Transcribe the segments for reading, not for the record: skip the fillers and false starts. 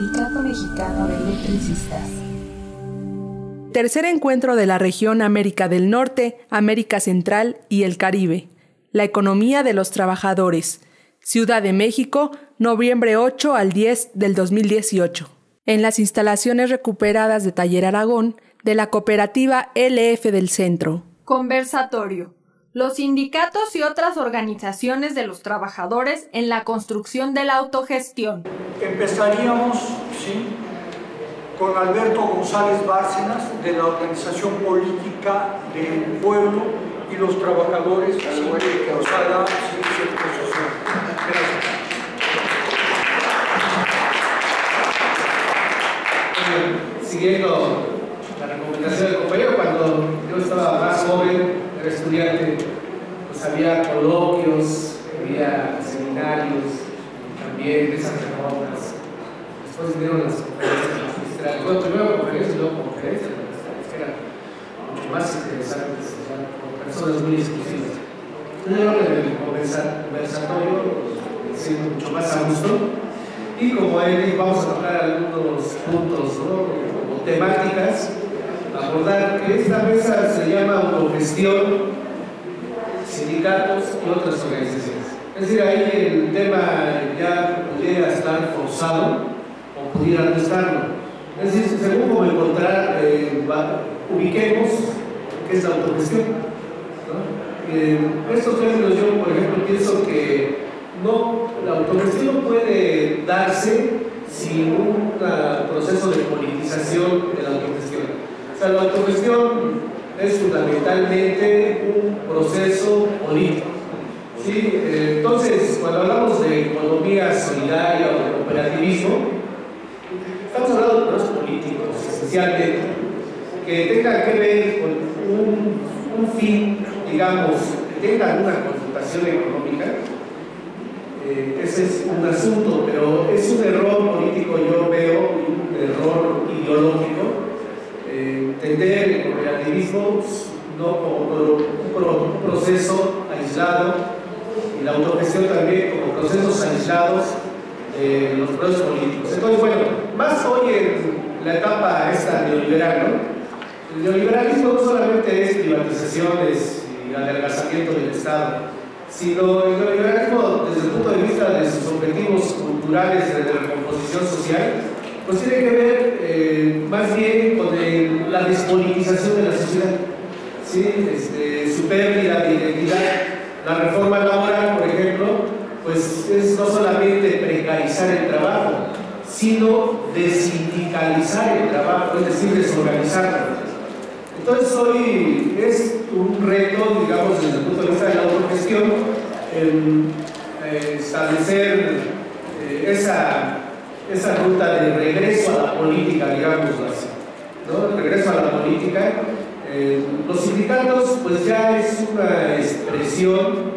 Sindicato Mexicano de Electricistas. Tercer encuentro de la región América del Norte, América Central y el Caribe. La economía de los trabajadores. Ciudad de México, noviembre 8 al 10 del 2018. En las instalaciones recuperadas de Taller Aragón, de la cooperativa LF del Centro. Conversatorio. Los sindicatos y otras organizaciones de los trabajadores en la construcción de la autogestión. Empezaríamos, con Alberto González Bárcenas, de la Organización Política del Pueblo y los Trabajadores, que os haga exposición. Gracias. Siguiendo la recomendación del compañero, cuando yo estaba más joven, era estudiante, pues había coloquios, había seminarios, también esas reformas. Después vinieron las conferencias magistrales. Bueno, primero conferencias y luego conferencias magistrales, que eran mucho más interesantes, con personas muy exclusivas. Yo creo que en el conversatorio siendo mucho más a gusto. Y como ahí vamos a tocar algunos puntos, como temáticas, abordar que esta mesa se llama autogestión, sindicatos y otras organizaciones. Es decir, ahí el tema ya pudiera estar forzado o pudiera no estarlo. Es decir, según como encontrar, ubiquemos qué es la autogestión, ¿no? Estos términos yo, por ejemplo, pienso que la autogestión no puede darse sin un proceso de politización de la autogestión. O sea, la autogestión es fundamentalmente un proceso político. ¿Sí? Entonces, cuando hablamos de economía solidaria o de cooperativismo, estamos hablando de procesos políticos, esencialmente, que tengan que ver con un fin, digamos, que tengan una consultación económica. Ese es un asunto, pero es un error político, yo veo, un error ideológico, entender el cooperativismo no como un proceso aislado y la autogestión también como procesos aislados de los procesos políticos. Entonces, bueno, más hoy en la etapa esta neoliberal, ¿no? El neoliberalismo no solamente es privatizaciones y adelgazamiento del Estado, sino el neoliberalismo desde el punto de vista de sus objetivos culturales de recomposición social, pues tiene que ver más bien con la despolitización de la sociedad, ¿sí? Su pérdida de identidad. La reforma laboral, por ejemplo, pues es no solamente precarizar el trabajo, sino desindicalizar el trabajo, es decir, desorganizarlo. Entonces hoy es un reto, digamos, desde el punto de vista de la autogestión, establecer esa ruta de regreso a la política, digámoslo así, ¿no? Regreso a la política. Los sindicatos, pues ya es una expresión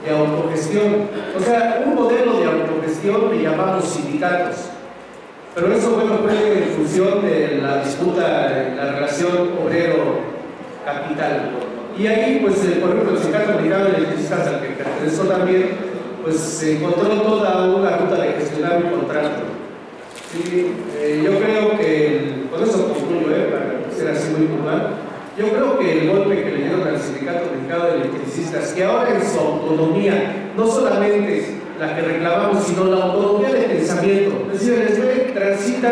de autogestión. O sea, un modelo de autogestión le llamamos sindicatos. Pero eso, bueno, fue en función de la disputa en la relación obrero-capital. Y ahí, pues, por ejemplo, el Sindicato Mexicano de Electricistas, al que pertenezco también, pues se encontró toda una ruta de gestionar un contrato. ¿Sí? Yo creo que, con eso concluyo, para ser así muy puntual, yo creo que el golpe que le dieron al Sindicato Mexicano de Electricistas, que ahora en su autonomía, no solamente la que reclamamos, sino la autonomía de pensamiento, es decir, el SME transita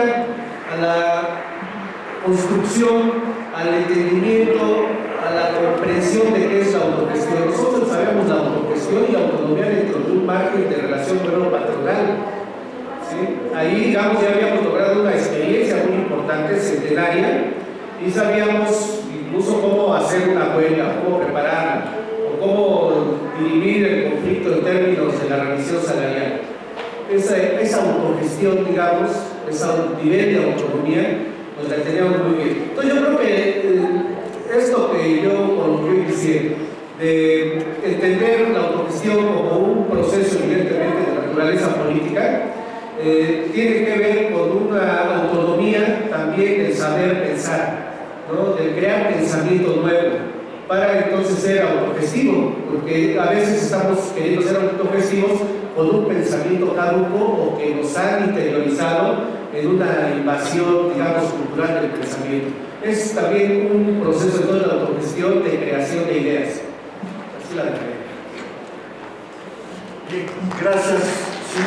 a la construcción, al entendimiento, a la comprensión de qué es la autogestión. Nosotros sabemos la autogestión y la autonomía dentro de un margen de relación obrero-patronal. ¿Sí? Ahí, digamos, ya habíamos logrado una experiencia muy importante, centenaria, y sabíamos incluso cómo hacer una huelga, cómo prepararla, o cómo dirimir el conflicto en términos de la revisión salarial. Esa autogestión, digamos, ese nivel de autonomía, pues la teníamos muy bien. Entonces yo creo que esto que yo coloqué diciendo, de entender la autogestión como un proceso evidentemente de naturaleza política, tiene que ver con una autonomía también del saber pensar, ¿no? Del crear pensamiento nuevo, para entonces ser autogestivo, porque a veces estamos queriendo ser autogestivos con un pensamiento caduco o que nos han interiorizado en una invasión, digamos, cultural del pensamiento. Es también un proceso de toda la autogestión de creación de ideas. Así la dejaré. Bien, gracias. Sí.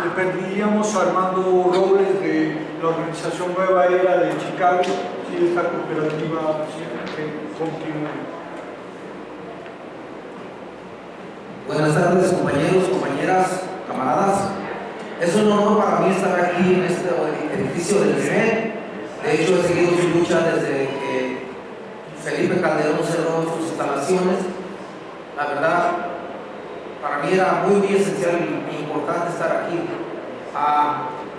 Le pediríamos a Armando Robles de la organización Nueva Era de Chicago, si esta cooperativa que continúe. Buenas tardes, compañeros, compañeras, camaradas. Es un honor para mí estar aquí en este edificio del CNE. De hecho, he seguido su lucha desde que Felipe Calderón cerró sus instalaciones. La verdad, para mí era muy esencial e importante estar aquí.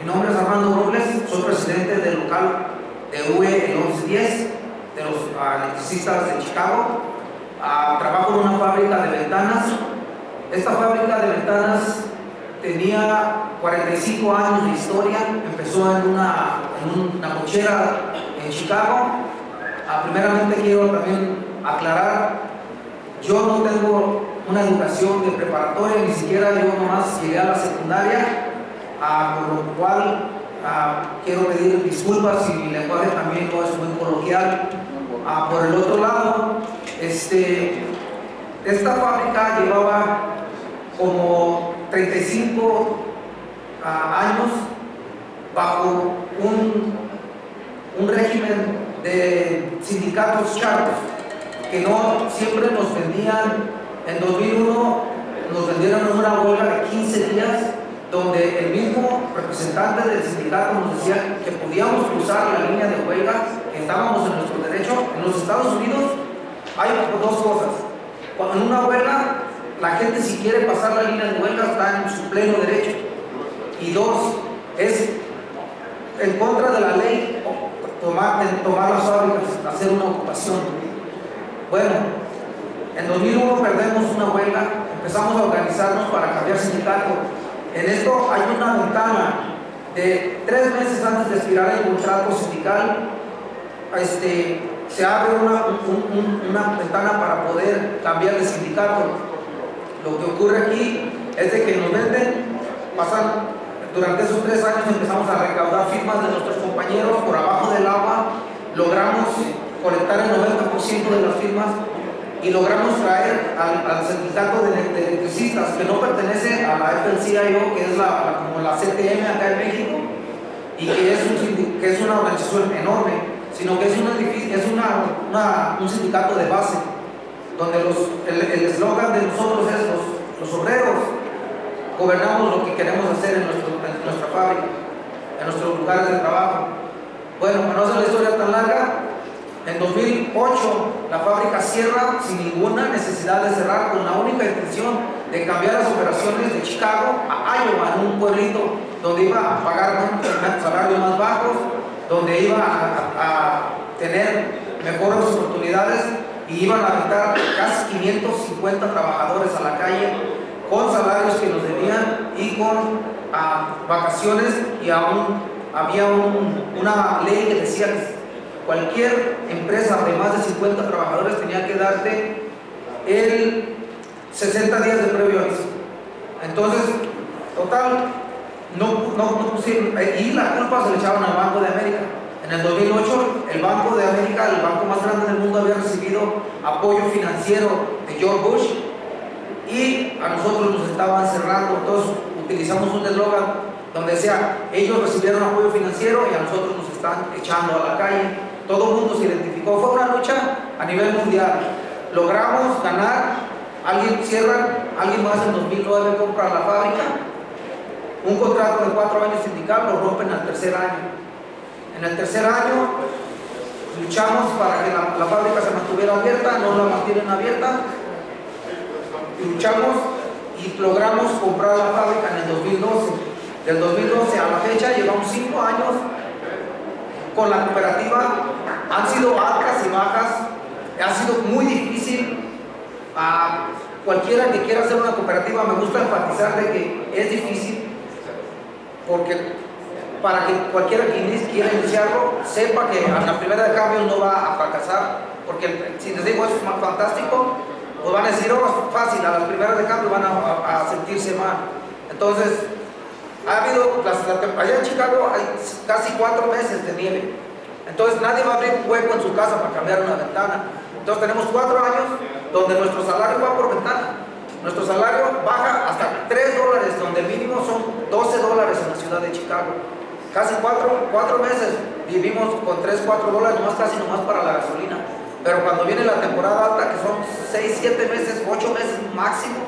Mi nombre es Armando Robles, soy presidente del local de UE el 1110, de los electricistas de Chicago. Trabajo en una fábrica de ventanas. Esta fábrica de ventanas tenía 45 años de historia. Empezó en una cochera en Chicago. Primeramente quiero también aclarar, yo no tengo una educación de preparatoria, ni siquiera yo nomás llegué a la secundaria, por lo cual quiero pedir disculpas si mi lenguaje también no es muy coloquial. Por el otro lado, esta fábrica llevaba como 35 años bajo un régimen de sindicatos charros que no siempre nos vendían. En 2001 nos vendieron una huelga de 15 días donde el mismo representante del sindicato nos decía que podíamos cruzar la línea de huelga, que estábamos en nuestro derecho. En los Estados Unidos hay dos cosas. Cuando en una huelga la gente, si quiere pasar la línea de huelga, está en su pleno derecho. Y dos, es en contra de la ley tomar las fábricas, hacer una ocupación. Bueno, en 2001 perdemos una huelga, empezamos a organizarnos para cambiar sindicato. En esto hay una ventana de 3 meses antes de expirar el contrato sindical. Se abre una ventana para poder cambiar de sindicato. Lo que ocurre aquí es de que nos venden, durante esos 3 años empezamos a recaudar firmas de nuestros compañeros por abajo del agua, logramos colectar el 90% de las firmas y logramos traer al sindicato de electricistas, que no pertenece a la FL-CIO, que es como la CTM acá en México, y que es una organización enorme, sino que es un sindicato de base, donde el eslogan de nosotros es los obreros gobernamos lo que queremos hacer en nuestra fábrica, en nuestros lugares de trabajo. Bueno, para no hacer la historia tan larga, en 2008 la fábrica cierra sin ninguna necesidad de cerrar, con la única intención de cambiar las operaciones de Chicago a Iowa, en un pueblito donde iba a pagar salarios más bajos, donde iba a tener mejores oportunidades, y iban a aventar casi 550 trabajadores a la calle con salarios que nos debían y con vacaciones, y aún había una ley que decía que cualquier empresa de más de 50 trabajadores tenía que darte el 60 días de previo aviso. Entonces, total, no pusieron, y la culpa se le echaban al Banco de América. En el 2008, el Banco de América, el banco más grande del mundo, había recibido apoyo financiero de George Bush, y a nosotros nos estaban cerrando. Entonces utilizamos un eslogan donde decía: ellos recibieron apoyo financiero y a nosotros nos están echando a la calle. Todo el mundo se identificó. Fue una lucha a nivel mundial. Logramos ganar. Alguien cierra, alguien más en 2009 compra la fábrica, un contrato de 4 años sindical, lo rompen al tercer año. En el tercer año luchamos para que la fábrica se mantuviera abierta, no la mantienen abierta. Luchamos y logramos comprar la fábrica en el 2012. Del 2012 a la fecha llevamos 5 años con la cooperativa. Han sido altas y bajas, ha sido muy difícil. A cualquiera que quiera hacer una cooperativa, me gusta enfatizar de que es difícil, porque para que cualquiera que quiera iniciarlo sepa que a la primera de cambio no va a fracasar, porque si les digo es fantástico, pues van a decir, oh, fácil, a las primeras de cambio van a sentirse mal. Entonces, ha habido, allá en Chicago hay casi 4 meses de nieve. Entonces nadie va a abrir un hueco en su casa para cambiar una ventana. Entonces tenemos 4 años donde nuestro salario va por ventana. Nuestro salario baja hasta $3, donde el mínimo son $12 en la ciudad de Chicago. Casi 4 meses vivimos con $3, $4, casi nomás para la gasolina. Pero cuando viene la temporada alta, que son 6, 7 meses, 8 meses máximo,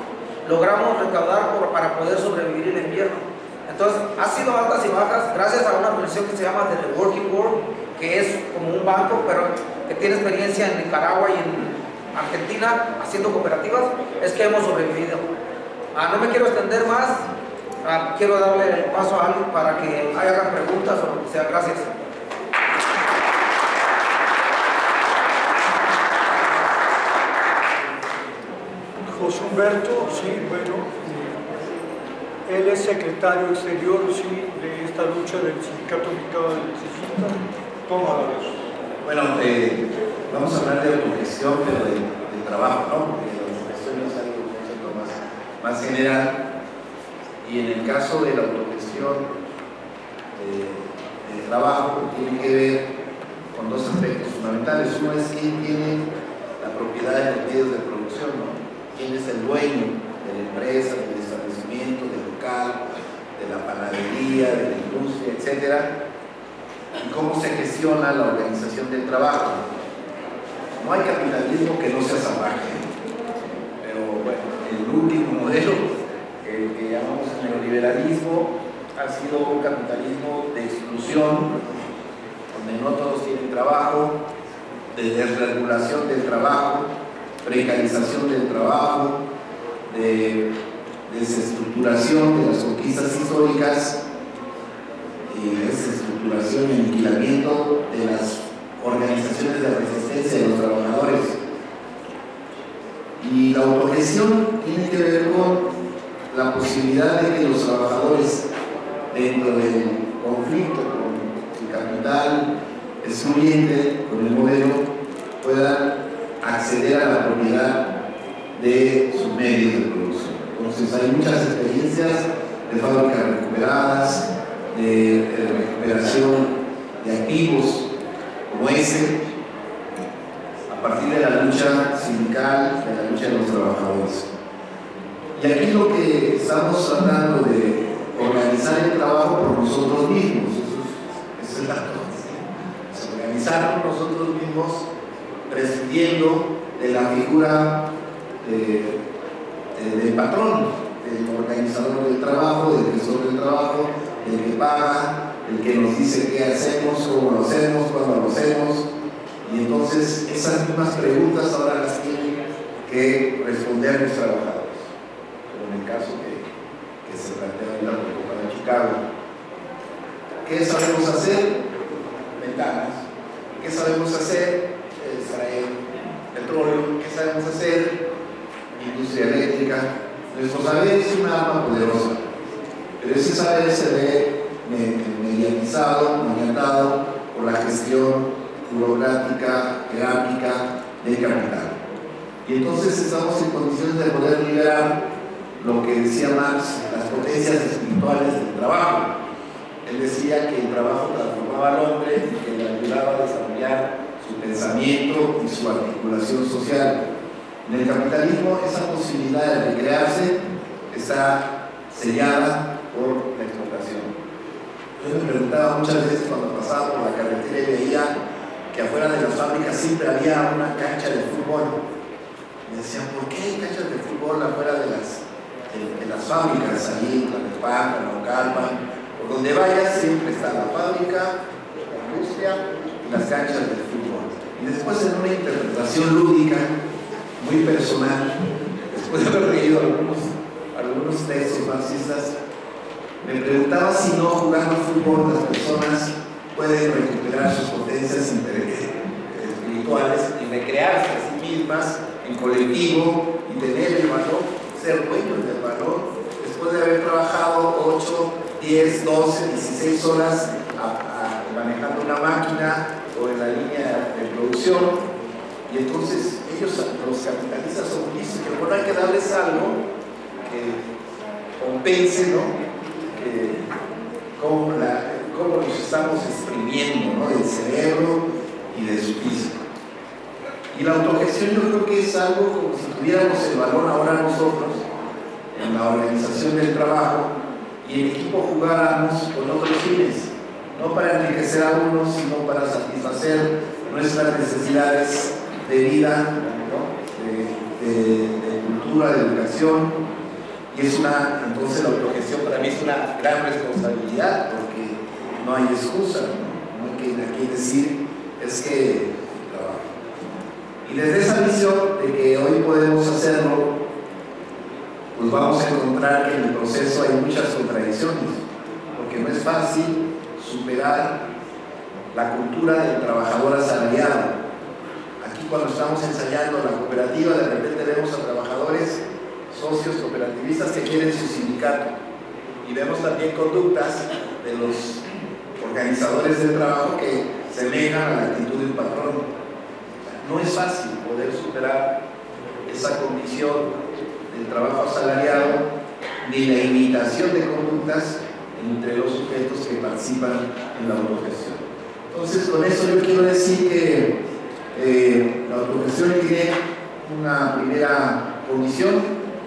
logramos recaudar para poder sobrevivir el invierno. Entonces, ha sido altas y bajas gracias a una organización que se llama The Working World, que es como un banco, pero que tiene experiencia en Nicaragua y en Argentina haciendo cooperativas, es que hemos sobrevivido. No me quiero extender más, quiero darle el paso a alguien para que hagan preguntas o lo que sea. Gracias. José Humberto, sí, bueno, él es secretario exterior, sí, de esta lucha del Sindicato Mexicano de Electricistas. Toma la voz. Bueno, vamos a hablar de autogestión, pero de trabajo, ¿no? Porque la autogestión es algo, un concepto más general. Y en el caso de la autogestión del trabajo, tiene que ver con 2 aspectos fundamentales. Uno es quién tiene la propiedad de los medios de producción, ¿no? Quién es el dueño de la empresa, del establecimiento, del local, de la panadería, de la industria, etcétera, y cómo se gestiona la organización del trabajo. No hay capitalismo que no sea salvaje, pero bueno, el último modelo, el que llamamos neoliberalismo, ha sido un capitalismo de exclusión, donde no todos tienen trabajo, de desregulación del trabajo, precarización del trabajo, de desestructuración de las conquistas históricas, y desestructuración y aniquilamiento de las organizaciones de resistencia de los trabajadores. Y la autogestión tiene que ver con la posibilidad de que los trabajadores, dentro del conflicto con el capital excluyente, con el modelo, puedan acceder a la propiedad de sus medios de producción. Entonces hay muchas experiencias de fábricas recuperadas, de recuperación de activos como ese, a partir de la lucha sindical, de la lucha de los trabajadores. Y aquí lo que estamos tratando de organizar el trabajo por nosotros mismos, eso es la cosa, organizarnos nosotros mismos, prescindiendo de la figura del patrón, del organizador del trabajo, del gestor del trabajo, del que paga, el que nos dice qué hacemos, cómo lo hacemos, cuándo lo hacemos. Y entonces esas mismas preguntas ahora las tienen que responder los trabajadores, como en el caso que se plantea en la República de Chicago. ¿Qué sabemos hacer? Ventanas. ¿Qué sabemos hacer? Extraer petróleo. ¿Qué sabemos hacer? Industria eléctrica. Nuestro saber es una arma poderosa, pero ese saber se ve mediatizado, maniatado por la gestión burocrática, jerárquica del capital. Y entonces estamos en condiciones de poder liberar lo que decía Marx, las potencias espirituales del trabajo. Él decía que el trabajo transformaba al hombre y que le ayudaba a desarrollar su pensamiento y su articulación social. En el capitalismo esa posibilidad de recrearse está sellada por la explotación. Yo me preguntaba muchas veces cuando pasaba por la carretera y veía que afuera de las fábricas siempre había una cancha de fútbol. Me decían, ¿por qué hay canchas de fútbol afuera de las fábricas? Allí, en Esparta, en Ocalpan, por donde vayas siempre está la fábrica, la industria y las canchas de fútbol. Y después, en una interpretación lúdica, muy personal, después de haber leído algunos textos marxistas, me preguntaba si no jugando fútbol las personas pueden recuperar sus potencias espirituales y recrearse a sí mismas en colectivo y tener el valor, ser dueños del valor, después de haber trabajado 8, 10, 12, 16 horas manejando una máquina o en la línea de producción, y Y entonces ellos, los capitalistas, son listos, que bueno, hay que darles algo que compense, ¿no? Cómo nos estamos exprimiendo, ¿no? Del cerebro y de su físico. Y la autogestión yo creo que es algo como si tuviéramos el balón ahora nosotros, en la organización del trabajo, y en equipo jugáramos con otros fines, no para enriquecer a unos, sino para satisfacer nuestras necesidades de vida, ¿no? de cultura, de educación. Y es entonces la autogestión para mí es una gran responsabilidad, porque no hay excusa, ¿no? Hay que decir, es que trabajo. Y desde esa visión de que hoy podemos hacerlo, pues vamos a encontrar que en el proceso hay muchas contradicciones, porque no es fácil superar la cultura del trabajador asalariado. Aquí cuando estamos ensayando la cooperativa, de repente vemos a trabajadores, socios cooperativistas que quieren su sindicato, y vemos también conductas de los organizadores del trabajo que semejan a la actitud de un patrón. No es fácil poder superar esa condición del trabajo asalariado ni la imitación de conductas entre los sujetos que participan en la autogestión. Entonces, con eso yo quiero decir que la autogestión tiene una primera condición,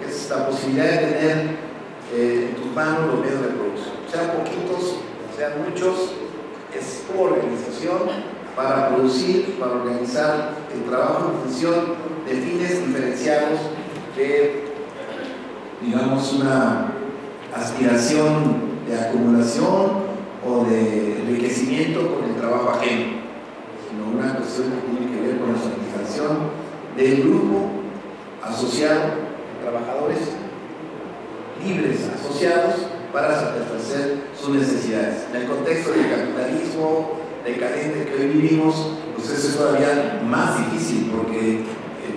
que es la posibilidad de tener en tus manos los medios de producción. Sean poquitos, sean muchos, es tu organización para producir, para organizar el trabajo en función de fines diferenciados de, digamos, una aspiración de acumulación o de enriquecimiento con el trabajo ajeno, sino una cuestión que tiene que ver con la satisfacción del grupo asociado, de trabajadores libres asociados para satisfacer sus necesidades. En el contexto del capitalismo decadente que hoy vivimos, pues eso es todavía más difícil, porque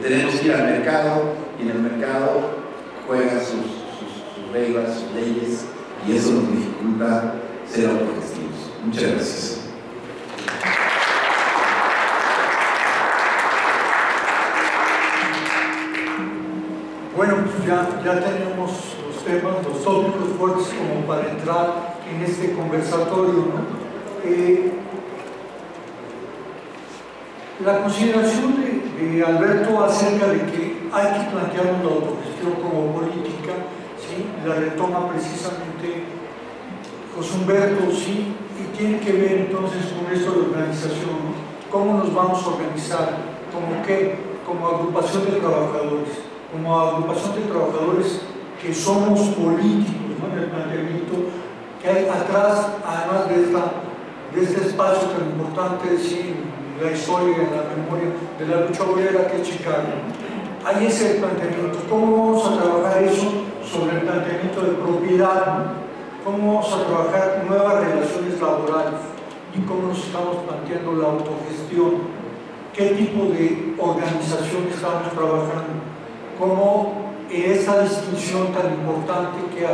tenemos que ir al mercado, y en el mercado juegan sus reglas, sus leyes, y eso nos dificulta ser autogestivos. Muchas gracias. Bueno, pues ya tenemos los temas, los tópicos fuertes como para entrar en este conversatorio, ¿no? La consideración de Alberto acerca de que hay que plantear una autogestión como política, ¿sí? La retoma precisamente José Humberto, ¿sí? Y tiene que ver entonces con esto de organización, ¿no? ¿Cómo nos vamos a organizar? ¿Cómo qué? Como agrupación de trabajadores, como agrupación de trabajadores que somos políticos, ¿no? En el planteamiento que hay atrás, además de este espacio tan importante, ¿sí? La historia, en la memoria de la lucha obrera, que es Chicago. Ahí es el planteamiento. ¿Cómo vamos a trabajar eso sobre el planteamiento de propiedad? ¿No? ¿Cómo vamos a trabajar nuevas relaciones laborales? ¿Y cómo nos estamos planteando la autogestión? ¿Qué tipo de organización estamos trabajando? ¿Cómo esa distinción tan importante que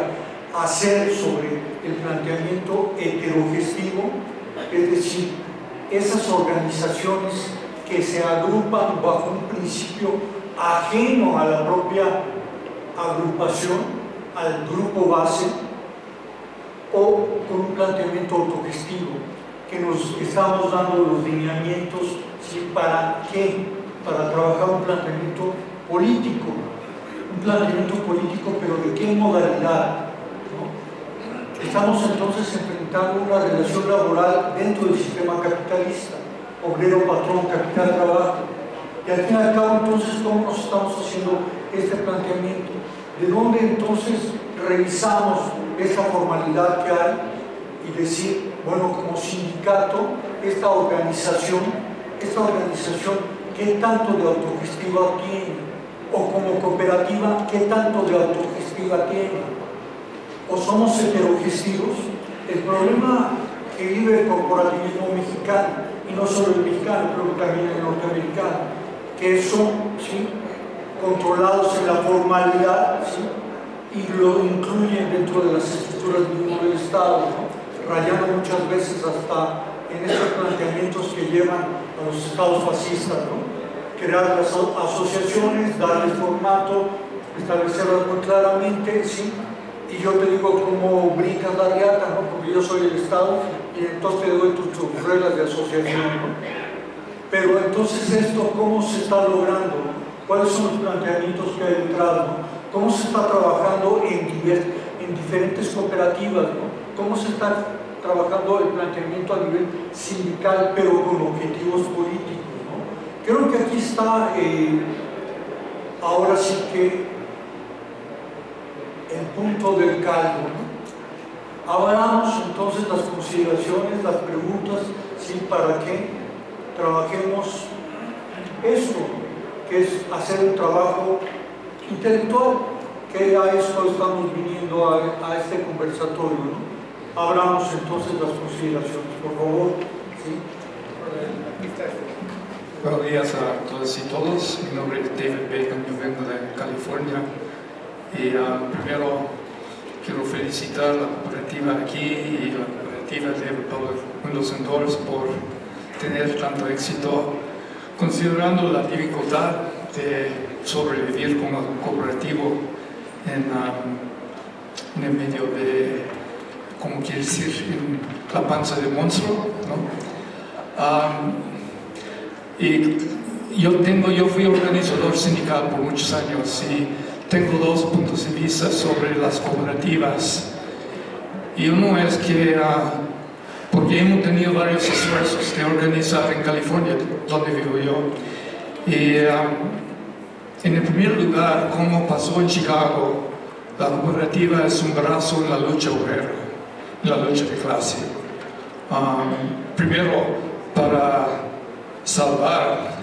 hacer sobre el planteamiento heterogestivo, es decir, esas organizaciones que se agrupan bajo un principio ajeno a la propia agrupación, al grupo base, o con un planteamiento autogestivo, que nos estamos dando los lineamientos, ¿sí? ¿Para qué? Para trabajar un planteamiento político, pero ¿de qué modalidad? Estamos entonces enfrentando una relación laboral dentro del sistema capitalista, obrero-patrón, capital-trabajo. Y al fin y al cabo, entonces, ¿cómo nos estamos haciendo este planteamiento? ¿De dónde entonces revisamos esa formalidad que hay y decir, bueno, como sindicato, esta organización, ¿qué tanto de autogestiva tiene? O como cooperativa, ¿qué tanto de autogestiva tiene? ¿O somos heterogestivos? El problema que vive el corporativismo mexicano, y no solo el mexicano, creo que también el norteamericano, que son, ¿sí? Controlados en la formalidad, ¿sí? Y lo incluyen dentro de las estructuras mismo del Estado, ¿no? Rayando muchas veces hasta en estos planteamientos que llevan a los estados fascistas, ¿no? crear las asociaciones, darles formato, establecerlas muy claramente, ¿sí? Y yo te digo cómo brincas la riata, ¿no? Porque yo soy el Estado y entonces te doy tus reglas de asociación, ¿no? Pero entonces esto, ¿cómo se está logrando? ¿Cuáles son los planteamientos que hay detrás, ¿no? ¿Cómo se está trabajando en diferentes cooperativas, ¿no? ¿Cómo se está trabajando el planteamiento a nivel sindical, pero con objetivos políticos, ¿no? Creo que aquí está, ahora sí que, el punto del caldo, ¿no? Hablamos entonces las consideraciones, las preguntas, ¿sí? Para que trabajemos esto, que es hacer un trabajo intelectual, que a eso estamos viniendo a este conversatorio, ¿no? Hablamos entonces las consideraciones, por favor. ¿Sí? Buenos días a todas y todos. Mi nombre es David Bacon, yo vengo de California. Y primero quiero felicitar a la cooperativa aquí y la cooperativa de Republic Windows and Doors por tener tanto éxito, considerando la dificultad de sobrevivir como cooperativo en el medio de, ¿cómo quiere decir?, en la panza de monstruo, ¿no? Y yo fui organizador sindical por muchos años y tengo dos puntos de vista sobre las cooperativas. Y uno es que, porque hemos tenido varios esfuerzos de organizar en California, donde vivo yo, y en el primer lugar, como pasó en Chicago, la cooperativa es un brazo en la lucha obrera, en la lucha de clase. Primero, para salvar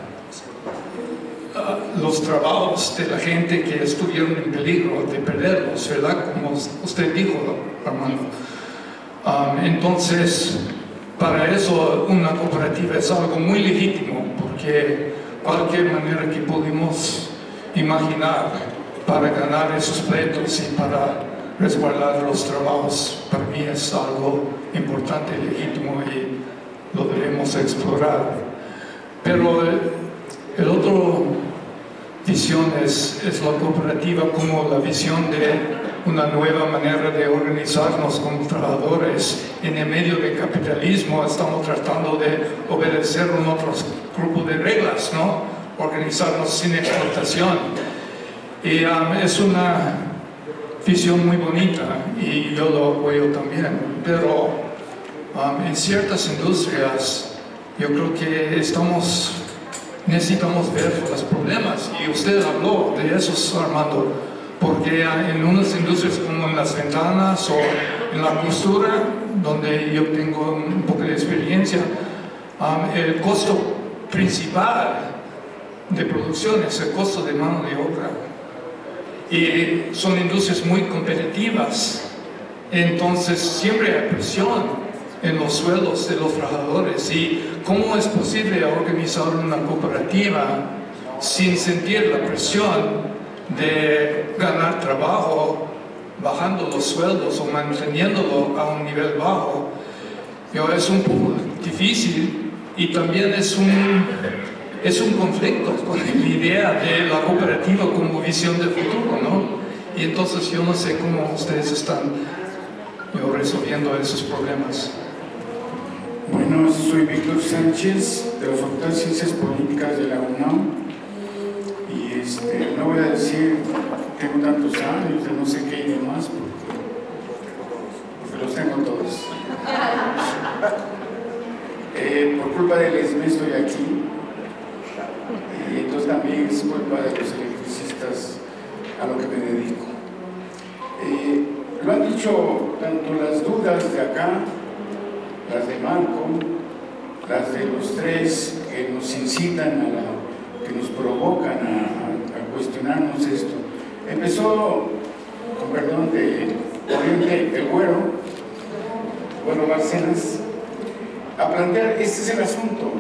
los trabajos de la gente que estuvieron en peligro de perderlos, ¿verdad? Como usted dijo, Armando. Entonces, para eso una cooperativa es algo muy legítimo, porque cualquier manera que pudimos imaginar para ganar esos pleitos y para resguardar los trabajos, para mí es algo importante, legítimo y lo debemos explorar. Pero el otro visión es la cooperativa como la visión de una nueva manera de organizarnos como trabajadores. En el medio del capitalismo estamos tratando de obedecer un otro grupo de reglas, ¿no? Organizarnos sin explotación. Y es una visión muy bonita y yo lo apoyo también. Pero en ciertas industrias yo creo que necesitamos ver los problemas, y usted habló de eso, Armando, porque en unas industrias como en las ventanas o en la costura, donde yo tengo un poco de experiencia, el costo principal de producción es el costo de mano de obra, y son industrias muy competitivas, entonces siempre hay presión en los sueldos de los trabajadores. ¿Y cómo es posible organizar una cooperativa sin sentir la presión de ganar trabajo bajando los sueldos o manteniéndolo a un nivel bajo? Es un poco difícil, y también es un conflicto con la idea de la cooperativa como visión del futuro, ¿no? Y entonces yo no sé cómo ustedes están resolviendo esos problemas. Bueno, soy Víctor Sánchez, de la Facultad de Ciencias Políticas de la UNAM, y no voy a decir que tengo tantos años, de no sé qué y demás, porque los tengo todos. Por culpa del ESME estoy aquí, y entonces también es culpa de los electricistas a lo que me dedico. Lo han dicho tanto las dudas de acá, las de Marco, las de los tres que nos incitan que nos provocan a cuestionarnos esto. Empezó, con perdón de Oriente, el Güero Bárcenas, a plantear: este es el asunto,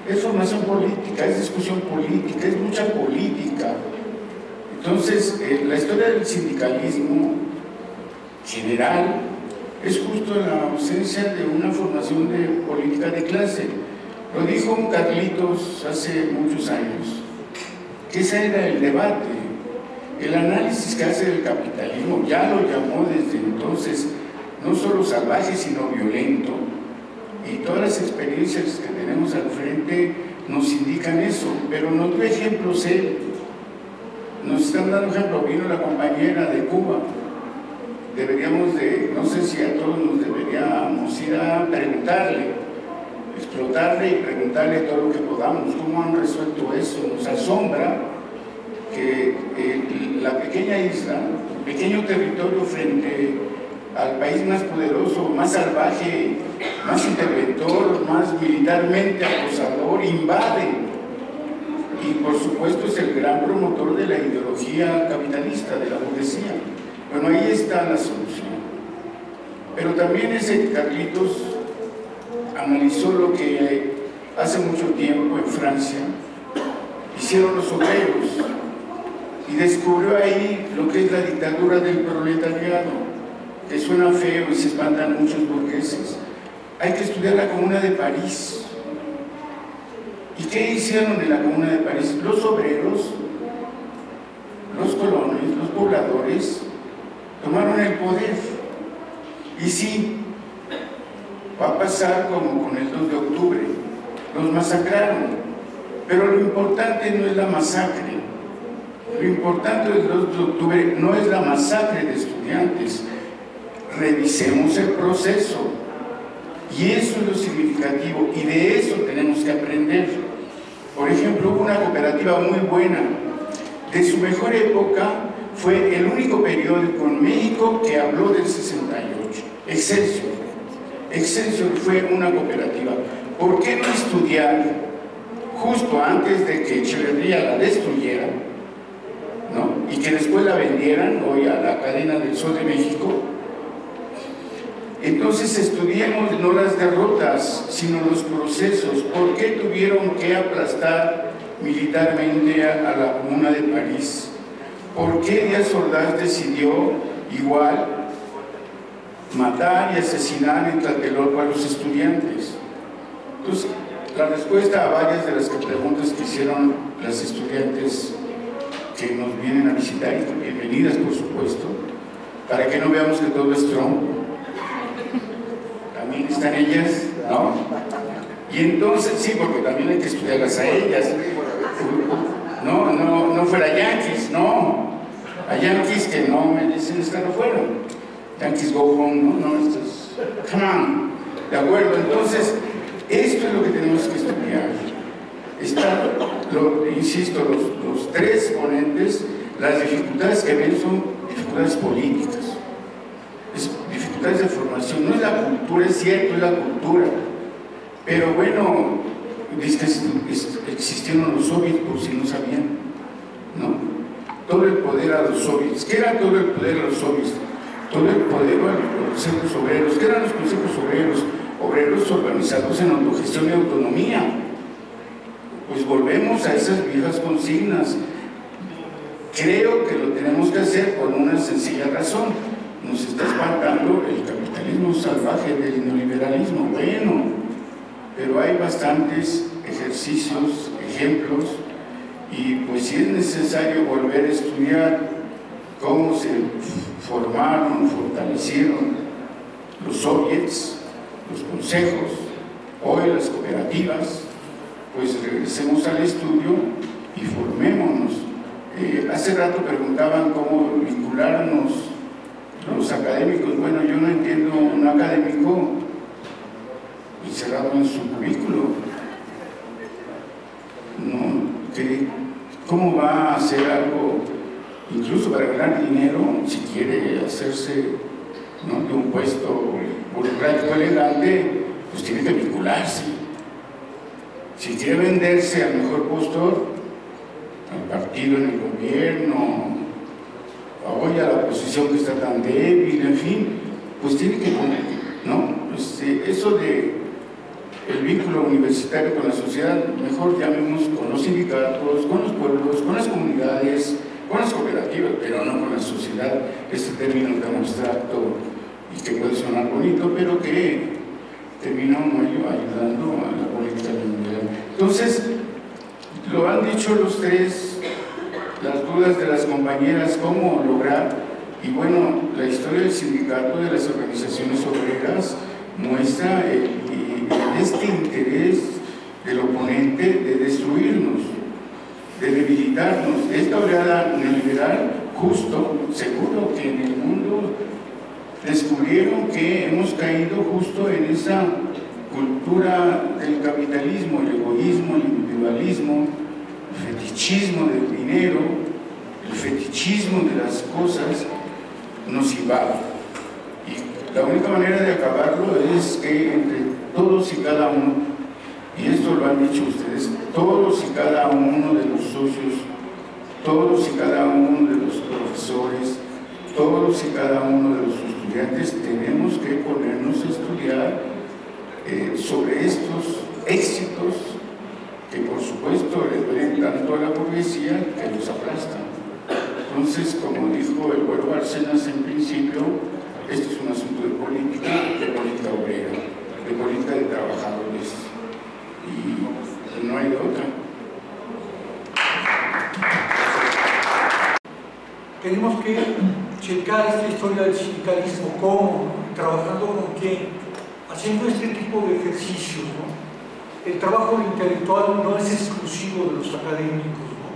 es formación política, es discusión política, es lucha política. Entonces, la historia del sindicalismo general es justo la ausencia de una formación de política de clase. Lo dijo un Carlitos hace muchos años, que ese era el debate, el análisis que hace del capitalismo, ya lo llamó desde entonces, no solo salvaje, sino violento, y todas las experiencias que tenemos al frente nos indican eso, pero nos dio ejemplos él, nos están dando ejemplo, vino la compañera de Cuba, deberíamos de, no sé si a todos nos deberíamos ir a preguntarle, explotarle y preguntarle todo lo que podamos, cómo han resuelto eso. Nos asombra que la pequeña isla, el pequeño territorio frente al país más poderoso, más salvaje, más interventor, más militarmente acosador, invade, y por supuesto es el gran promotor de la ideología capitalista, de la burguesía. Bueno, ahí está la solución. Pero también ese Carlitos analizó lo que hace mucho tiempo en Francia hicieron los obreros y descubrió ahí lo que es la dictadura del proletariado, que suena feo y se espantan muchos burgueses. Hay que estudiar la Comuna de París. ¿Y qué hicieron en la Comuna de París? Los obreros, los colonos, los pobladores tomaron el poder. Y sí, va a pasar como con el 2 de octubre, los masacraron, pero lo importante no es la masacre, lo importante del 2 de octubre no es la masacre de estudiantes, revisemos el proceso, y eso es lo significativo, y de eso tenemos que aprender. Por ejemplo, hubo una cooperativa muy buena, de su mejor época fue el único periódico en México que habló del 68, Excelsior. Excelsior fue una cooperativa. ¿Por qué no estudiar justo antes de que Echeverría la destruyera, ¿no? Y que después la vendieran hoy a la cadena del Sol de México? Entonces estudiemos no las derrotas, sino los procesos. ¿Por qué tuvieron que aplastar militarmente a la Comuna de París? ¿Por qué Díaz Ordaz decidió igual matar y asesinar en Tlatelolco a los estudiantes? Entonces, la respuesta a varias de las preguntas que hicieron las estudiantes que nos vienen a visitar, y bienvenidas por supuesto, para que no veamos que todo es tronco. También están ellas, ¿no? Y entonces, sí, porque también hay que estudiarlas a ellas. No fuera Yankees, no. A Yankees que no merecen estar afuera. Yankees go home, no, esto es come on. ¿De acuerdo? Entonces, esto es lo que tenemos que estudiar. Insisto, los tres ponentes, las dificultades que ven son dificultades políticas, dificultades de formación, no es la cultura, es cierto, es la cultura, pero bueno, dice que existieron los soviets, por si no sabían, ¿no? Todo el poder a los soviets. ¿Qué era todo el poder a los soviets? Todo el poder a los consejos obreros. ¿Qué eran los consejos obreros? Obreros organizados en autogestión y autonomía. Pues volvemos a esas viejas consignas. Creo que lo tenemos que hacer por una sencilla razón. Nos está espantando el capitalismo salvaje del neoliberalismo. Bueno, pero hay bastantes ejercicios, ejemplos, y pues si es necesario volver a estudiar cómo se formaron, fortalecieron los soviets, los consejos, hoy las cooperativas, pues regresemos al estudio y formémonos. Hace rato preguntaban cómo vincularnos los académicos. Bueno, yo no entiendo un académico encerrado en su cubículo. ¿Cómo va a hacer algo, incluso para ganar dinero, si quiere hacerse, ¿no?, de un puesto burocrático elegante? Pues tiene que vincularse. Si quiere venderse al mejor postor, al partido en el gobierno, hoy a la oposición que está tan débil, en fin, pues tiene que poner, ¿no? Eso de el vínculo universitario con la sociedad, mejor llamemos con los sindicatos, con los pueblos, con las comunidades, con las cooperativas, pero no con la sociedad, este término tan abstracto y que puede sonar bonito, pero que termina uno ayudando a la política neoliberal. Entonces, lo han dicho los tres, las dudas de las compañeras, cómo lograr, y bueno, la historia del sindicato, de las organizaciones obreras, muestra este interés del oponente de destruirnos, de debilitarnos. Esta oleada neoliberal, justo, seguro que en el mundo descubrieron que hemos caído justo en esa cultura del capitalismo, el egoísmo, el individualismo, el fetichismo del dinero, el fetichismo de las cosas nos invade. Y la única manera de acabarlo es que entre todos y cada uno, y esto lo han dicho ustedes, todos y cada uno de los socios, todos y cada uno de los profesores, todos y cada uno de los estudiantes tenemos que ponernos a estudiar sobre estos éxitos que por supuesto le duelen tanto a la burguesía que los aplastan. Entonces, como dijo el güero Bárcenas en principio, esto es un asunto de política obrera, de política de trabajadores, y no hay de otra. Tenemos que checar esta historia del sindicalismo, cómo, trabajando con quién, haciendo este tipo de ejercicios, ¿no? El trabajo intelectual no es exclusivo de los académicos, ¿no?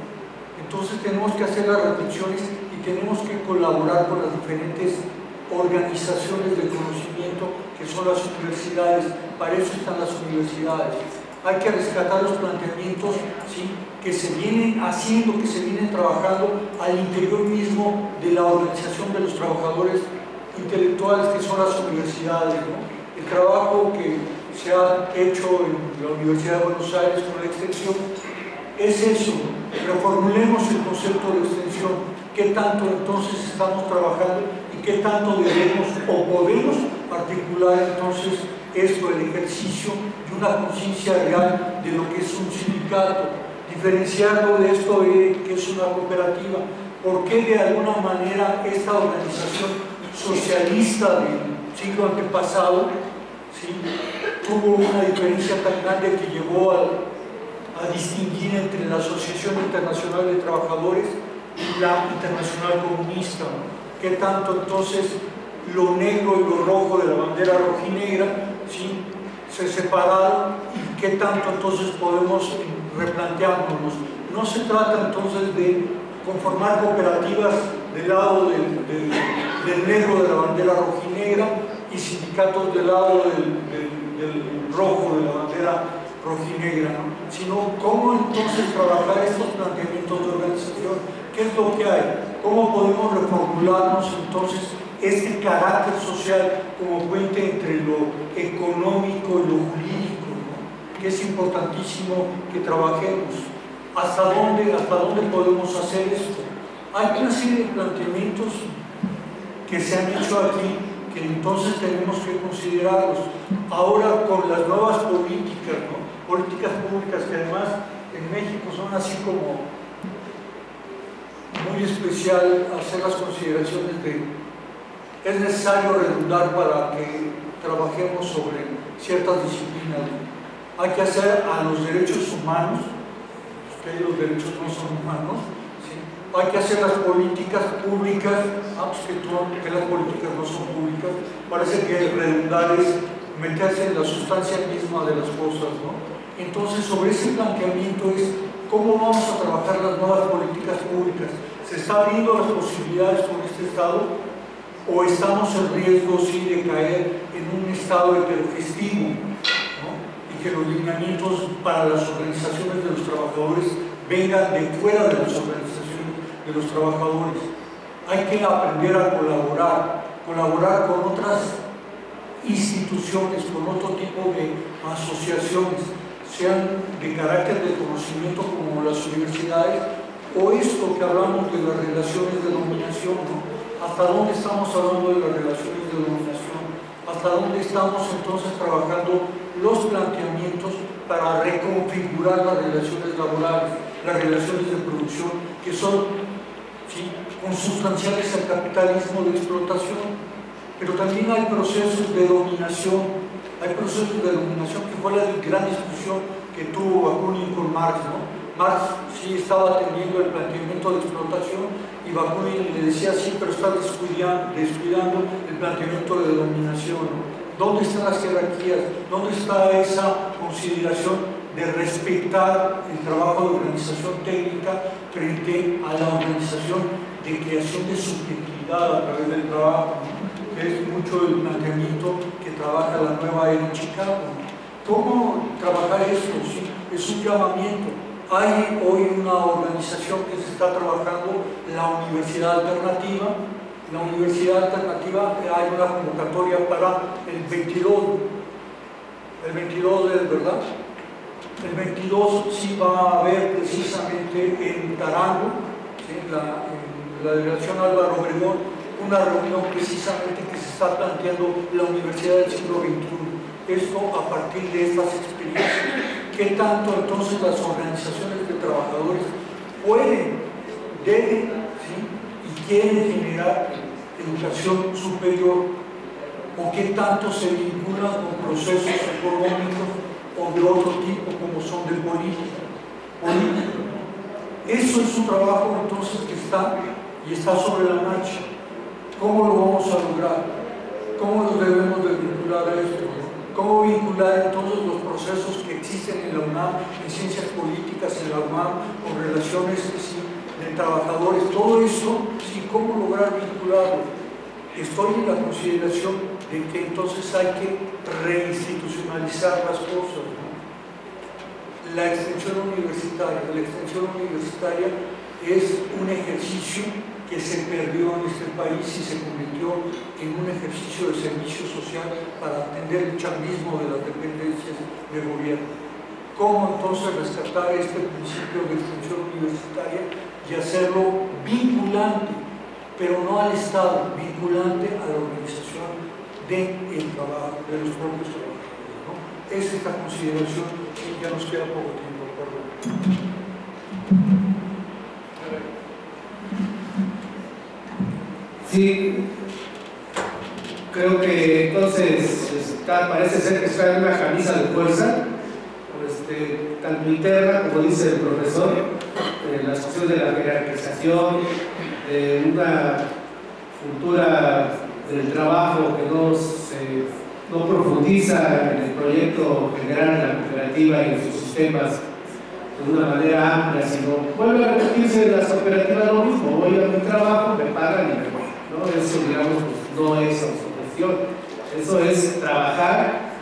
Entonces tenemos que hacer las reflexiones y tenemos que colaborar con las diferentes organizaciones de conocimiento que son las universidades. Para eso están las universidades. Hay que rescatar los planteamientos, ¿sí?, que se vienen haciendo, que se vienen trabajando al interior mismo de la organización de los trabajadores intelectuales que son las universidades, ¿no? El trabajo que se ha hecho en la Universidad de Buenos Aires con la extensión es eso. Reformulemos el concepto de extensión. ¿Qué tanto entonces estamos trabajando y qué tanto debemos o podemos articular entonces esto, el ejercicio de una conciencia real de lo que es un sindicato, diferenciarlo de esto que es una cooperativa? ¿Por qué de alguna manera esta organización socialista del siglo antepasado, ¿sí?, tuvo una diferencia tan grande que llevó a distinguir entre la Asociación Internacional de Trabajadores y la Internacional Comunista, ¿no? ¿Qué tanto entonces lo negro y lo rojo de la bandera rojinegra, ¿sí?, se separaron y qué tanto entonces podemos replantearnos? No se trata entonces de conformar cooperativas del lado del negro de la bandera rojinegra y sindicatos del lado del rojo de la bandera rojinegra, ¿no?, sino cómo entonces trabajar estos planteamientos de organización. ¿Qué es lo que hay? ¿Cómo podemos reformularnos entonces este carácter social como puente entre lo económico y lo jurídico, ¿no?, que es importantísimo que trabajemos? ¿Hasta dónde podemos hacer esto? Hay una serie de planteamientos que se han hecho aquí que entonces tenemos que considerarlos. Ahora con las nuevas políticas, ¿no?, políticas públicas que además en México son así como muy especial hacer las consideraciones de es necesario redundar para que trabajemos sobre ciertas disciplinas. Hay que hacer a los derechos humanos, que los derechos no son humanos, ¿sí? Hay que hacer las políticas públicas, que las políticas no son públicas. Parece que redundar es meterse en la sustancia misma de las cosas, ¿no? Entonces, sobre ese planteamiento es cómo vamos a trabajar las nuevas políticas públicas. ¿Se está abriendo las posibilidades con este Estado o estamos en riesgo, sí, de caer en un estado heterogestivo, ¿no?, y que los lineamientos para las organizaciones de los trabajadores vengan de fuera de las organizaciones de los trabajadores? Hay que aprender a colaborar con otras instituciones, con otro tipo de asociaciones, sean de carácter de conocimiento como las universidades, o esto que hablamos de las relaciones de dominación, ¿no? ¿Hasta dónde estamos hablando de las relaciones de dominación? ¿Hasta dónde estamos entonces trabajando los planteamientos para reconfigurar las relaciones laborales, las relaciones de producción, que son, ¿sí?, consustanciales al capitalismo de explotación? Pero también hay procesos de dominación Hay procesos de dominación, que fue la gran discusión que tuvo Bakunin con Marx, ¿no? Marx sí estaba teniendo el planteamiento de explotación y Bakunin le decía sí, pero está descuidando el planteamiento de dominación, ¿no? ¿Dónde están las jerarquías? ¿Dónde está esa consideración de respetar el trabajo de organización técnica frente a la organización de creación de subjetividad a través del trabajo, ¿no? Que es mucho el planteamiento que trabaja la nueva era en Chicago. ¿Cómo trabajar esto? ¿Sí? Es un llamamiento. Hay hoy una organización que se está trabajando, la Universidad Alternativa. La Universidad Alternativa, hay una convocatoria para el 22 es verdad. El 22 sí va a haber precisamente en Tarango, ¿sí? en la delegación Álvaro Obregón, una reunión precisamente que se está planteando la Universidad del siglo XXI. Esto a partir de estas experiencias. ¿Qué tanto entonces las organizaciones de trabajadores pueden, deben, ¿sí? y quieren generar educación superior? ¿O qué tanto se vinculan con procesos económicos o de otro tipo, como son de política? Eso es un trabajo entonces que está sobre la marcha. ¿Cómo lo vamos a lograr? ¿Cómo nos debemos de vincular a esto? ¿Cómo vincular entonces los procesos que existen en la UNAM, en ciencias políticas, en la UNAM, con relaciones sí, de trabajadores? Todo eso, sí, ¿cómo lograr vincularlo? Estoy en la consideración de que entonces hay que reinstitucionalizar las cosas, ¿no? La extensión universitaria es un ejercicio que se perdió en este país y se convirtió en un ejercicio de servicio social para atender el chavismo de las dependencias de gobierno. ¿Cómo entonces rescatar este principio de extensión universitaria y hacerlo vinculante, pero no al Estado, vinculante a la organización del trabajo, de los propios trabajadores, ¿no? Es esta consideración que ya nos queda poco tiempo, perdón. Sí, creo que entonces parece ser que está en una camisa de fuerza, tanto interna, como dice el profesor, la cuestión de la jerarquización, de una cultura del trabajo que no profundiza en el proyecto general de la cooperativa y en sus sistemas de una manera amplia, sino vuelve a repetirse en las cooperativas lo mismo: voy a mi trabajo, me pagan y me voy, ¿no? Eso, digamos, pues, no es autogestión, eso es trabajar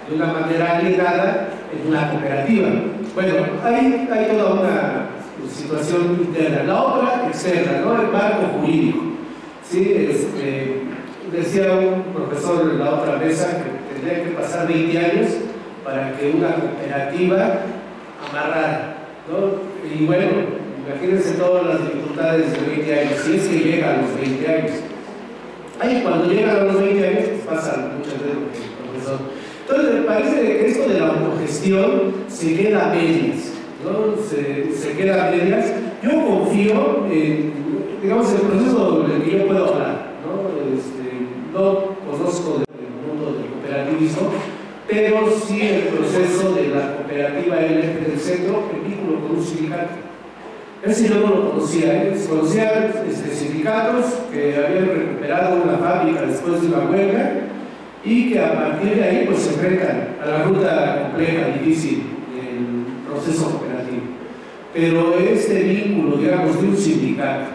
de una manera alienada en una cooperativa. Bueno, hay toda una situación interna. La otra externa, ¿no? El marco jurídico, ¿sí? Decía un profesor en la otra mesa que tendría que pasar 20 años para que una cooperativa amarrara, ¿no? Y bueno, imagínense todas las dificultades de 20 años, si es que llega a los 20 años. Ahí cuando llegan a los 20 años, pues pasan muchas veces lo que el profesor. Entonces me parece que esto de la autogestión se queda a medias, ¿no? Se queda a medias. Yo confío en, digamos, el proceso del que yo puedo hablar, ¿no? No conozco del mundo del cooperativismo, pero sí el proceso de la cooperativa LF del centro, el vínculo con un sindicato. Ese yo no lo conocía, conocía sindicatos que habían recuperado una fábrica después de una huelga y que a partir de ahí pues se enfrentan a la ruta compleja, difícil del proceso cooperativo. Pero este vínculo, digamos, de un sindicato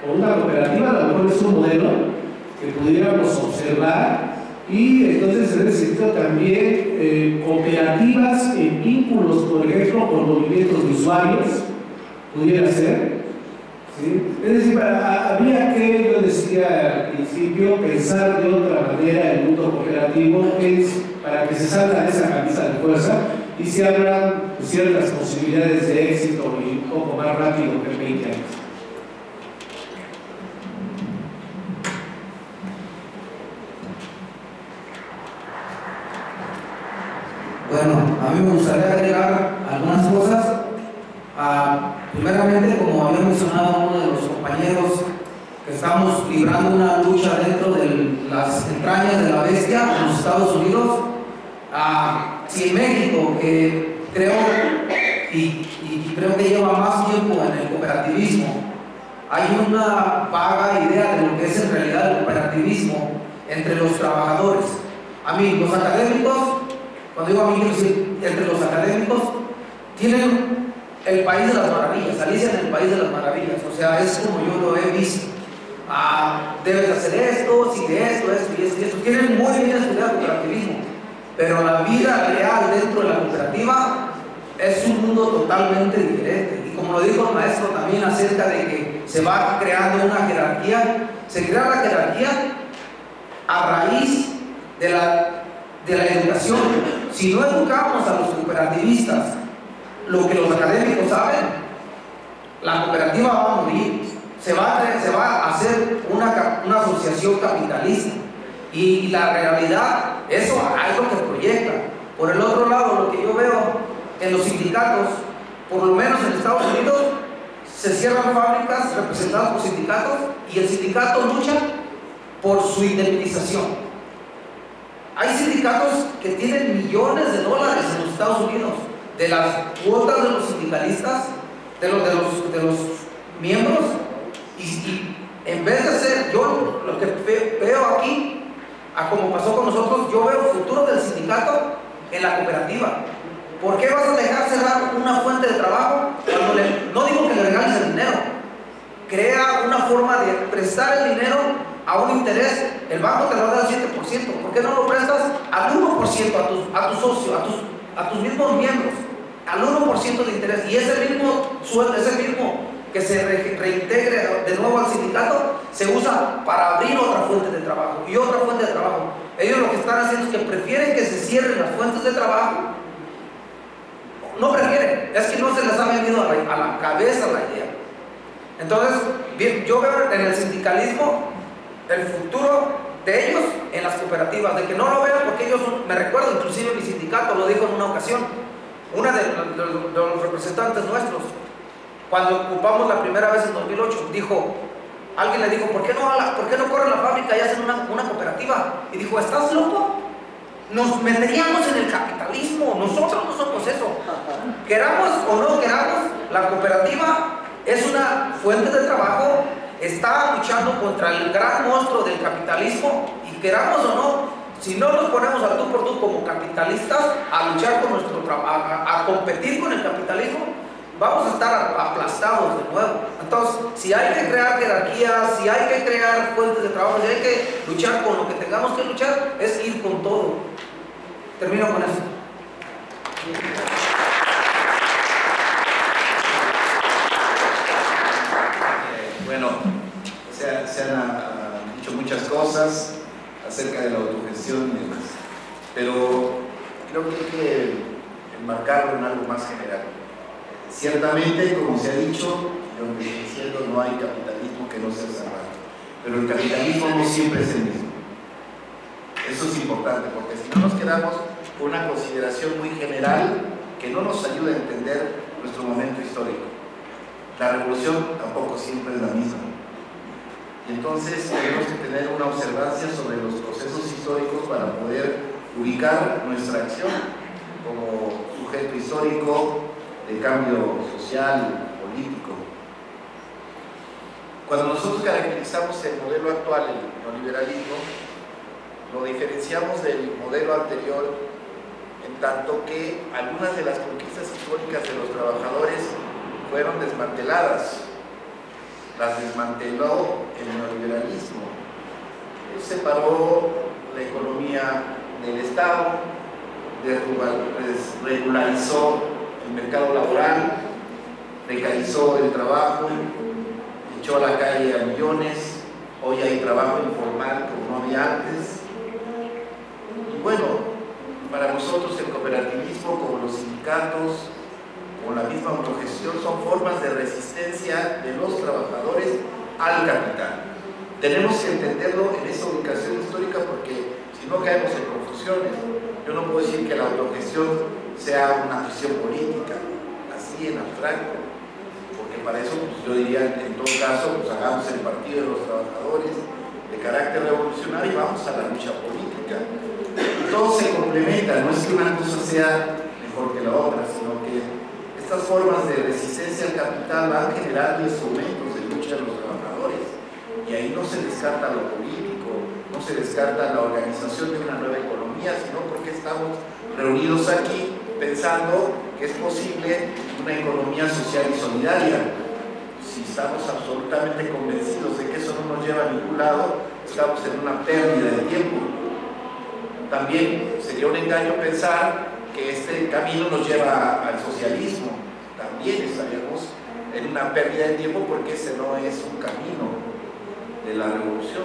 con una cooperativa, a lo mejor es un modelo que pudiéramos observar, y entonces en ese sentido también cooperativas en vínculos, por ejemplo, con movimientos de usuarios, pudiera ser, ¿sí? Es decir, habría que, yo decía al principio, pensar de otra manera el mundo cooperativo, para que se salga de esa camisa de fuerza y se abran ciertas posibilidades de éxito y un poco más rápido que en 20 años. Bueno, a mí me gustaría agregar algunas cosas. Primeramente, como había mencionado uno de los compañeros, que estamos librando una lucha dentro de las entrañas de la bestia en los Estados Unidos, Si en México, creo que lleva más tiempo en el cooperativismo, hay una vaga idea de lo que es en realidad el cooperativismo entre los trabajadores. A mí, los académicos, cuando digo a mí, quiero decir, entre los académicos, tienen el país de las maravillas, Alicia en el país de las maravillas, o sea, es como yo lo he visto. Debes hacer esto, sigue esto, y esto. Tienen muy bien estudiado el cooperativismo, pero la vida real dentro de la cooperativa es un mundo totalmente diferente. Y como lo dijo el maestro también acerca de que se va creando una jerarquía, se crea la jerarquía a raíz de la educación. Si no educamos a los cooperativistas lo que los académicos saben, la cooperativa va a morir. Se va a hacer una asociación capitalista, y la realidad, eso es lo que proyecta. Por el otro lado, lo que yo veo en los sindicatos, por lo menos en Estados Unidos, se cierran fábricas representadas por sindicatos, y el sindicato lucha por su indemnización. Hay sindicatos que tienen millones de dólares en los Estados Unidos de las cuotas de los sindicalistas, de los miembros, y en vez de hacer, yo lo que veo aquí, como pasó con nosotros, yo veo el futuro del sindicato en la cooperativa. ¿Por qué vas a dejar cerrar una fuente de trabajo cuando no digo que le regales el dinero? Crea una forma de prestar el dinero a un interés. El banco te lo da al 7%, ¿por qué no lo prestas al 1% a tu socio, a tus mismos miembros? Al 1% de interés, y ese mismo sueldo, ese mismo que se reintegre de nuevo al sindicato, se usa para abrir otra fuente de trabajo y otra fuente de trabajo. Ellos lo que están haciendo es que prefieren que se cierren las fuentes de trabajo. No prefieren, es que no se les ha venido a la cabeza la idea. Entonces, bien, yo veo en el sindicalismo el futuro de ellos en las cooperativas, de que no lo vean, porque ellos me recuerdo, inclusive mi sindicato lo dijo en una ocasión, una de los representantes nuestros, cuando ocupamos la primera vez en 2008, alguien le dijo, ¿por qué no corren la fábrica y hacen una cooperativa? Y dijo, ¿estás loco? Nos meteríamos en el capitalismo, nosotros no somos eso. Queramos o no queramos, la cooperativa es una fuente de trabajo, está luchando contra el gran monstruo del capitalismo, y queramos o no, si no nos ponemos a tú por tú como capitalistas a luchar con nuestro trabajo, a competir con el capitalismo, vamos a estar aplastados de nuevo. Entonces, si hay que crear jerarquías, si hay que crear fuentes de trabajo, si hay que luchar con lo que tengamos que luchar, es ir con todo. Termino con eso. Bueno, se han dicho muchas cosas acerca de la autogestión y demás, pero creo que hay que enmarcarlo en algo más general. Ciertamente, como se ha dicho, lo que estoy diciendo, no hay capitalismo que no sea salvaje, pero el capitalismo no siempre es el mismo. Eso es importante, porque si no nos quedamos con una consideración muy general que no nos ayuda a entender nuestro momento histórico. La revolución tampoco siempre es la misma. Y entonces tenemos que tener una observancia sobre los procesos históricos para poder ubicar nuestra acción como sujeto histórico de cambio social, político. Cuando nosotros caracterizamos el modelo actual, el neoliberalismo, lo diferenciamos del modelo anterior en tanto que algunas de las conquistas históricas de los trabajadores fueron desmanteladas. Las desmanteló el neoliberalismo. Separó la economía del Estado, regularizó el mercado laboral, precarizó el trabajo, echó a la calle a millones. Hoy hay trabajo informal como no había antes. Y bueno, para nosotros el cooperativismo, como los sindicatos, como la misma autogestión, son formas de resistencia de los trabajadores al capital. Tenemos que entenderlo en esa ubicación histórica, porque si no caemos en confusiones. Yo no puedo decir que la autogestión sea una cuestión política, así en abstracto, porque para eso yo diría, en todo caso, hagamos el Partido de los Trabajadores de carácter revolucionario y vamos a la lucha política. Y todo se complementan, no es que una cosa sea mejor que la otra, sino que estas formas de resistencia al capital van generando instrumentos de lucha de los trabajadores, y ahí no se descarta lo político, no se descarta la organización de una nueva economía, sino porque estamos reunidos aquí pensando que es posible una economía social y solidaria. Si estamos absolutamente convencidos de que eso no nos lleva a ningún lado, estamos en una pérdida de tiempo. También sería un engaño pensar que este camino nos lleva al socialismo. También estaríamos en una pérdida de tiempo, porque ese no es un camino de la revolución.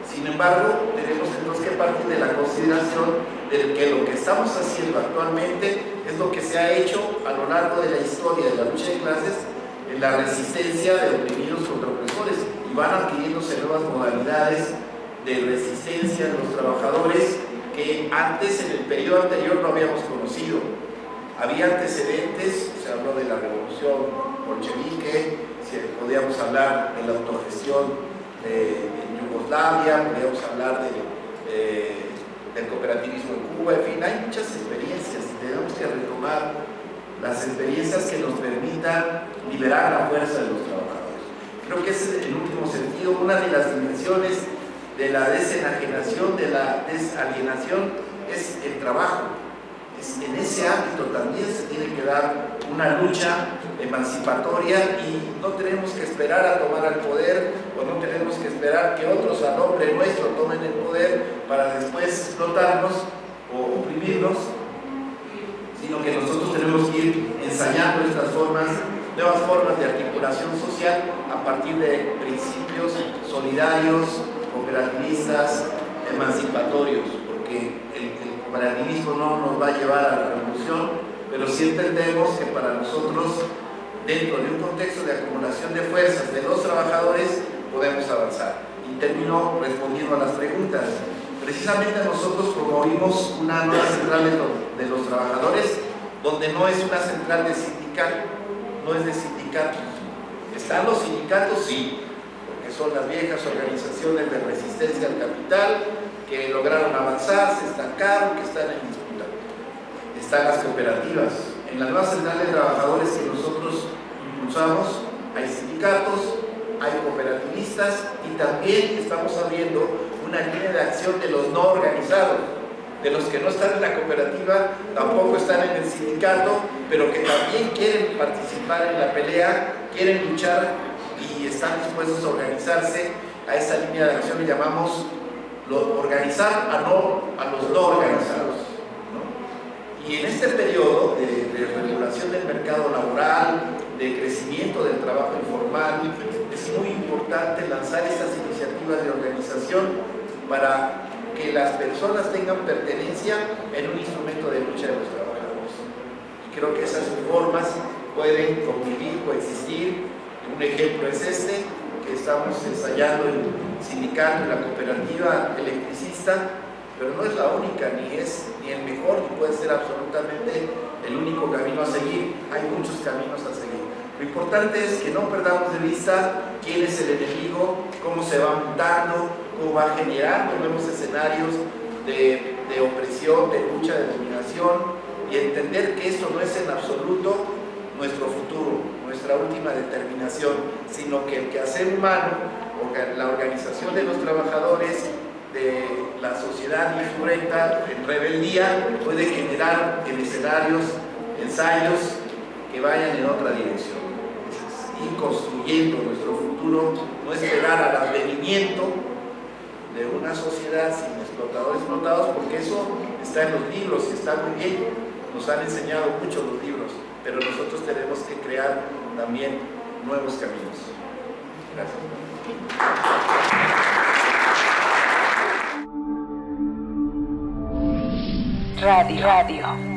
Sin embargo, tenemos entonces que partir de la consideración de que lo que estamos haciendo actualmente es lo que se ha hecho a lo largo de la historia de la lucha de clases, en la resistencia de oprimidos contra opresores, y van adquiriéndose nuevas modalidades de resistencia de los trabajadores que antes, en el periodo anterior, no habíamos conocido. Había antecedentes, se habló de la revolución bolchevique, podíamos hablar de la autogestión en Yugoslavia, podríamos hablar del cooperativismo en Cuba, en fin, hay muchas experiencias y tenemos que retomar las experiencias que nos permitan liberar la fuerza de los trabajadores. Creo que es, en último sentido, una de las dimensiones de la desenajenación, de la desalienación, es el trabajo. En ese ámbito también se tiene que dar una lucha emancipatoria, y no tenemos que esperar a tomar el poder, o no tenemos que esperar que otros a nombre nuestro tomen el poder para después explotarnos o oprimirnos, sino que nosotros tenemos que ir ensayando estas formas, nuevas formas de articulación social a partir de principios solidarios, cooperativistas, emancipatorios, porque el cooperativismo no nos va a llevar a la revolución, pero sí entendemos que para nosotros, dentro de un contexto de acumulación de fuerzas de los trabajadores, podemos avanzar. Y termino respondiendo a las preguntas. Precisamente nosotros promovimos una nueva central de los trabajadores, donde no es una central de sindical, no es de sindicatos. ¿Están los sindicatos? Sí, porque son las viejas organizaciones de resistencia al capital que lograron avanzar, se estancaron, que están en disputa. Están las cooperativas. En la nueva central de trabajadores que nosotros impulsamos, hay sindicatos, hay cooperativistas, y también estamos abriendo una línea de acción de los no organizados, de los que no están en la cooperativa, tampoco están en el sindicato, pero que también quieren participar en la pelea, quieren luchar y están dispuestos a organizarse. A esa línea de acción le llamamos organizar a los no organizados, ¿no? Y en este periodo de regulación del mercado laboral, de crecimiento del trabajo informal, es muy importante lanzar estas iniciativas de organización para que las personas tengan pertenencia en un instrumento de lucha de los trabajadores. Y creo que esas formas pueden convivir, coexistir. Un ejemplo es este, que estamos ensayando en el sindicato, en la cooperativa electricista, pero no es la única, ni es ni el mejor, ni puede ser absolutamente el único camino a seguir. Hay muchos caminos a seguir. Lo importante es que no perdamos de vista quién es el enemigo, cómo se va montando, cómo va generando nuevos escenarios de opresión, de lucha, de dominación, y entender que esto no es en absoluto nuestro futuro, nuestra última determinación, sino que el quehacer humano, la organización de los trabajadores, de la sociedad insurrecta, en rebeldía, puede generar en escenarios, ensayos que vayan en otra dirección. Ir construyendo nuestro futuro, no esperar al advenimiento de una sociedad sin explotadores explotados, porque eso está en los libros y está muy bien, nos han enseñado mucho los libros, pero nosotros tenemos que crear también nuevos caminos. Gracias. Radio.